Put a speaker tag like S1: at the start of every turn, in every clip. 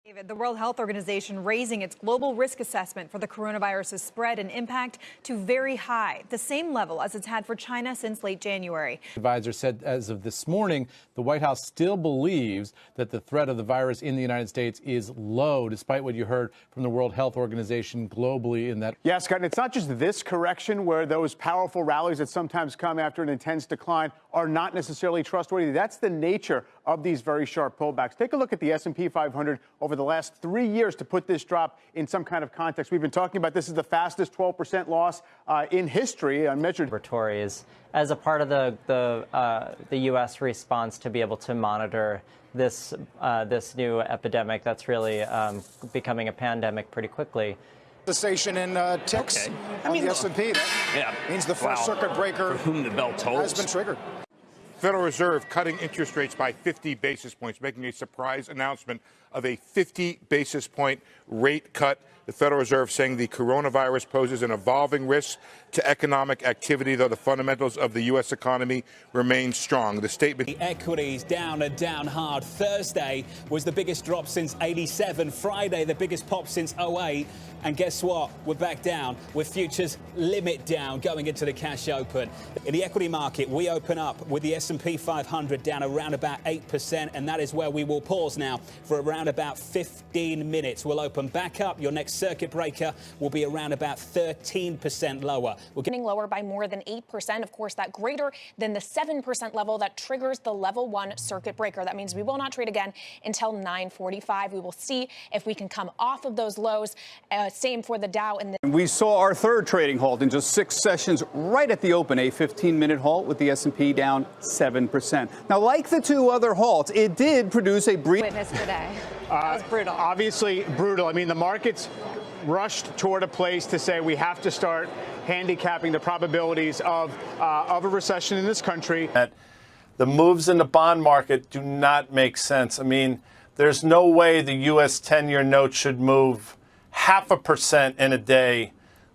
S1: The World Health Organization raising its global risk assessment for the coronavirus's spread and impact to very high, the same level as it's had for China since late January.
S2: The advisor said as of this morning, the White House still believes that the threat of the virus in the United States is low, despite what you heard from the World Health Organization globally in that.
S3: Yes, Scott, and it's not just this correction where those powerful rallies that sometimes come after an intense decline are not necessarily trustworthy. That's the nature of these very sharp pullbacks. Take a look at the S&P 500 over the last 3 years to put this drop in some kind of context. We've been talking about this is the fastest 12% loss in history, measured.
S4: Laboratories as a part of the U.S. response to be able to monitor this new epidemic that's really becoming a pandemic pretty quickly.
S5: The station in ticks on the S&P. That means the first circuit breaker
S6: for whom the bell tolls
S5: has been triggered.
S7: Federal Reserve cutting interest rates by 50 basis points, making a surprise announcement of a 50 basis point rate cut. The Federal Reserve saying the coronavirus poses an evolving risk to economic activity, though the fundamentals of the U.S. economy remain strong. The statement.
S8: The equities down and down hard. Thursday was the biggest drop since '87. Friday, the biggest pop since '08. And guess what? We're back down with futures limit down going into the cash open. In the equity market, we open up with the S&P 500 down around about 8%, and that is where we will pause now for around about 15 minutes. We'll open back up. Your next circuit breaker will be around about 13% lower.
S9: We're getting lower by more than 8%. Of course, that greater than the 7% level that triggers the level 1 circuit breaker. That means we will not trade again until 9:45. We will see if we can come off of those lows. Same for the Dow.
S10: We saw our third trading halt in just 6 sessions right at the open, a 15-minute halt with the S&P down 7%. Now, like the 2 other halts, it did produce a brief
S1: Witness today. That was brutal.
S3: Obviously brutal. I mean, the markets rushed toward a place to say we have to start handicapping the probabilities of a recession in this country.
S11: The moves in the bond market do not make sense. I mean, there's no way the U.S. 10-year note should move 0.5% in a day,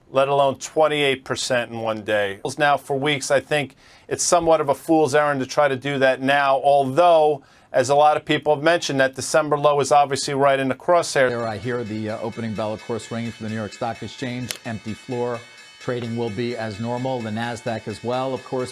S11: let alone 28% in one day. Now, for weeks, I think it's somewhat of a fool's errand to try to do that now, although, as a lot of people have mentioned, that December low is obviously right in the crosshair.
S12: There I hear the opening bell, of course, ringing for the New York Stock Exchange. Empty floor. Trading will be as normal. The NASDAQ as well, of course.